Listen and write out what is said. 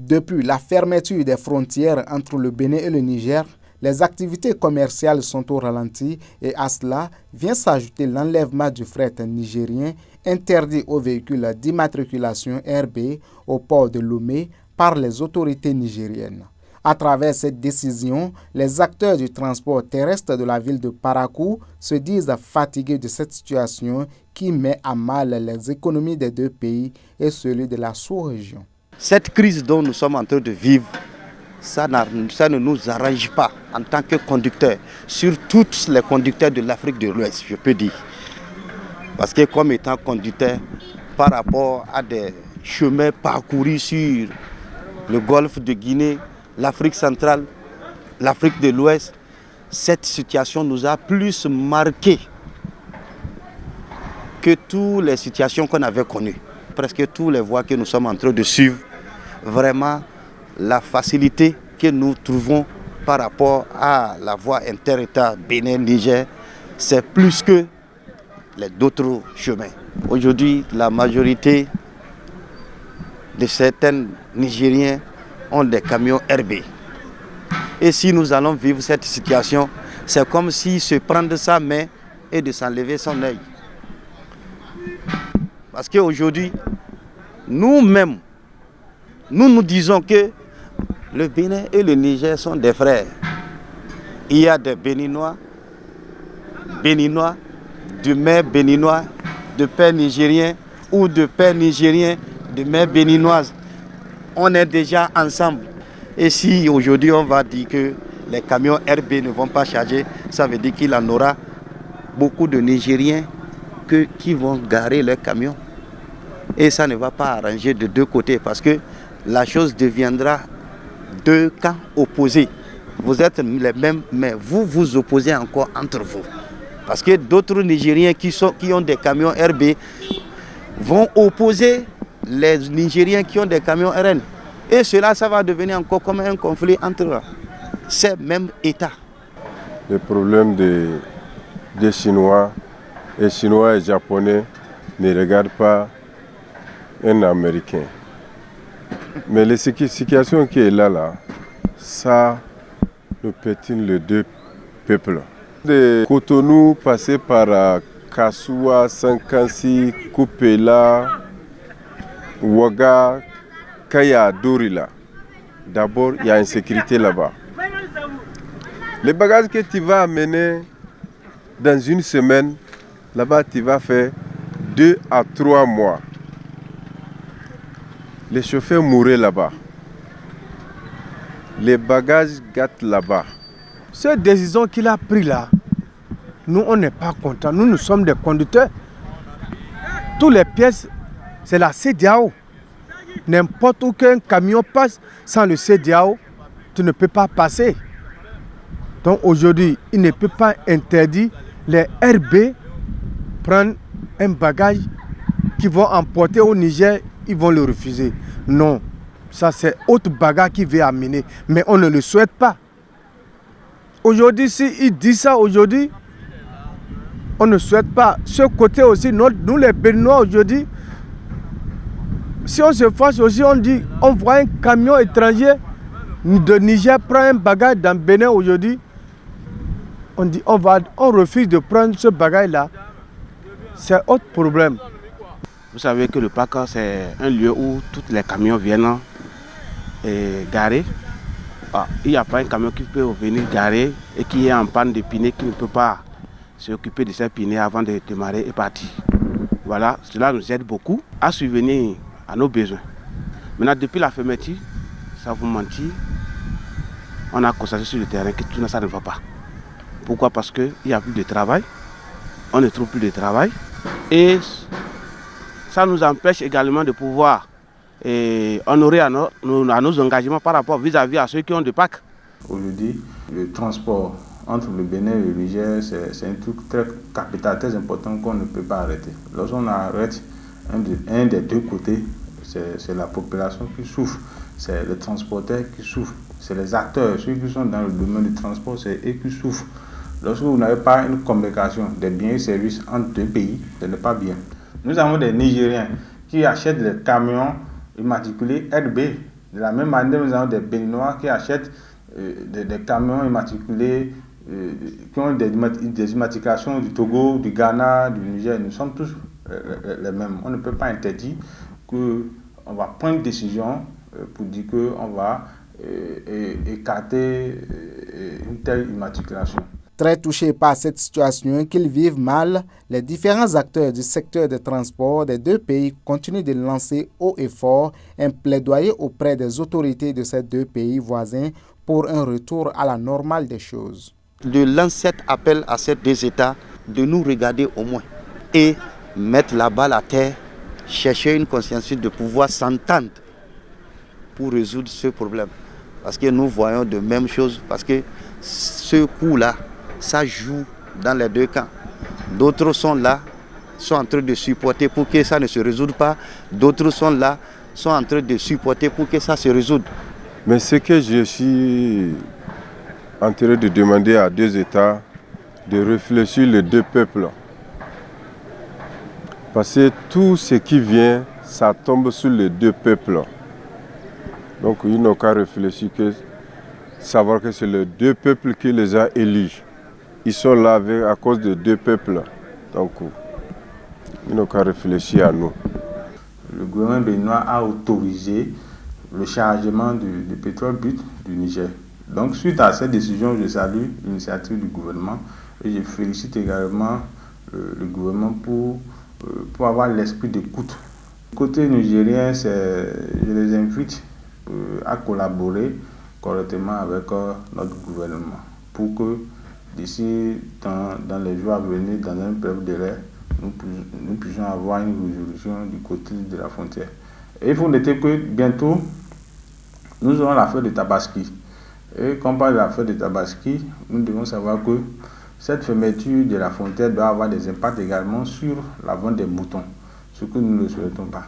Depuis la fermeture des frontières entre le Bénin et le Niger, les activités commerciales sont au ralenti et à cela vient s'ajouter l'enlèvement du fret nigérien interdit aux véhicules d'immatriculation RB au port de Lomé par les autorités nigériennes. À travers cette décision, les acteurs du transport terrestre de la ville de Parakou se disent fatigués de cette situation qui met à mal les économies des deux pays et celui de la sous-région. Cette crise dont nous sommes en train de vivre, ça ne nous arrange pas en tant que conducteurs, sur tous les conducteurs de l'Afrique de l'Ouest, je peux dire. Parce que comme étant conducteur, par rapport à des chemins parcourus sur le golfe de Guinée, l'Afrique centrale, l'Afrique de l'Ouest, cette situation nous a plus marqué que toutes les situations qu'on avait connues. Presque tous les voies que nous sommes en train de suivre, vraiment la facilité que nous trouvons par rapport à la voie inter-État Bénin-Niger, c'est plus que les d'autres chemins. Aujourd'hui, la majorité de certains Nigériens ont des camions RB. Et si nous allons vivre cette situation, c'est comme si se prendre sa main et de s'enlever son œil. Parce qu'aujourd'hui, nous-mêmes, nous disons que le Bénin et le Niger sont des frères. Il y a des Béninois, de mère béninois, de père nigérien ou de père nigérien, de mère béninoise. On est déjà ensemble. Et si aujourd'hui on va dire que les camions RB ne vont pas charger, ça veut dire qu'il en aura beaucoup de Nigériens qui vont garer leurs camions. Et ça ne va pas arranger de deux côtés parce que la chose deviendra deux camps opposés. Vous êtes les mêmes, mais vous vous opposez encore entre vous. Parce que d'autres Nigériens qui ont des camions RB vont opposer les Nigériens qui ont des camions RN. Et cela, ça va devenir encore comme un conflit entre ces mêmes États. Le problème des Chinois et Japonais ne regardent pas un Américain. Mais la situation qui est là, ça nous pétine les deux peuples. De Cotonou, passer par Kassoua, Sankansi, Kupela, Ouaga, Kaya, Dorila. D'abord, il y a une sécurité là-bas. Les bagages que tu vas amener dans une semaine, là-bas, tu vas faire 2 à 3 mois. Les chauffeurs mouraient là-bas. Les bagages gâtent là-bas. Cette décision qu'il a prise là, nous, on n'est pas contents. Nous sommes des conducteurs. Toutes les pièces, c'est la CEDEAO. N'importe où qu'un camion passe sans le CEDEAO, tu ne peux pas passer. Donc aujourd'hui, il ne peut pas interdire les RB prendre un bagage qu'ils vont emporter au Niger, ils vont le refuser. Non, ça c'est autre bagage qui veut amener, mais on ne le souhaite pas. Aujourd'hui, s'il dit ça aujourd'hui, on ne souhaite pas. Ce côté aussi, nous les Béninois aujourd'hui, si on se fâche aussi, on dit, on voit un camion étranger de Niger prend un bagage dans Bénin aujourd'hui, on dit, on refuse de prendre ce bagage-là. C'est autre problème. Vous savez que le parc, c'est un lieu où tous les camions viennent garer. Il n'y a pas un camion qui peut venir garer et qui est en panne de pneus, qui ne peut pas s'occuper de ses pneus avant de démarrer et partir. Voilà, cela nous aide beaucoup à subvenir à nos besoins. Maintenant, depuis la fermeture, ça vous mentir, on a constaté sur le terrain que tout ça ne va pas. Pourquoi? Parce qu'il n'y a plus de travail, on ne trouve plus de travail et ça nous empêche également de pouvoir honorer à nos engagements par rapport vis-à-vis à ceux qui ont des packs. Aujourd'hui, le transport entre le Bénin et le Niger, c'est un truc très capital, très important qu'on ne peut pas arrêter. Lorsqu'on arrête un des deux côtés, c'est la population qui souffre, c'est les transporteurs qui souffrent, c'est les acteurs, ceux qui sont dans le domaine du transport, c'est eux qui souffrent. Lorsque vous n'avez pas une communication des biens et services entre deux pays, ce n'est pas bien. Nous avons des Nigériens qui achètent les camions immatriculés RB De la même manière, nous avons des Béninois qui achètent des camions immatriculés, qui ont des immatriculations du Togo, du Ghana, du Niger. Nous sommes tous les mêmes. On ne peut pas interdire qu'on va prendre une décision pour dire qu'on va écarter une telle immatriculation. Très touchés par cette situation qu'ils vivent mal, les différents acteurs du secteur des transports des deux pays continuent de lancer haut et fort un plaidoyer auprès des autorités de ces deux pays voisins pour un retour à la normale des choses. Je lance cet appel à ces deux États de nous regarder au moins et mettre la balle à terre, chercher une consensus de pouvoir s'entendre pour résoudre ce problème. Parce que nous voyons de mêmes choses, parce que ce coup-là, ça joue dans les deux camps. D'autres sont là, sont en train de supporter pour que ça ne se résolve pas. D'autres sont là, sont en train de supporter pour que ça se résolve. Mais ce que je suis en train de demander à deux États, de réfléchir les deux peuples. Parce que tout ce qui vient, ça tombe sur les deux peuples. Donc ils n'ont qu'à réfléchir, savoir que c'est les deux peuples qui les a élus. Ils sont là à cause des deux peuples. Donc ils n'ont qu'à réfléchir à nous. Le gouvernement béninois a autorisé le chargement du pétrole brut du Niger. Donc suite à cette décision, je salue l'initiative du gouvernement et je félicite également le gouvernement pour avoir l'esprit d'écoute. Côté nigérien, je les invite à collaborer correctement avec notre gouvernement pour que d'ici dans les jours à venir, dans un bref délai, nous puissions avoir une résolution du côté de la frontière. Et il faut noter que bientôt, nous aurons l'affaire de Tabaski. Et quand on parle de l'affaire de Tabaski, nous devons savoir que cette fermeture de la frontière doit avoir des impacts également sur la vente des moutons, ce que nous ne le souhaitons pas.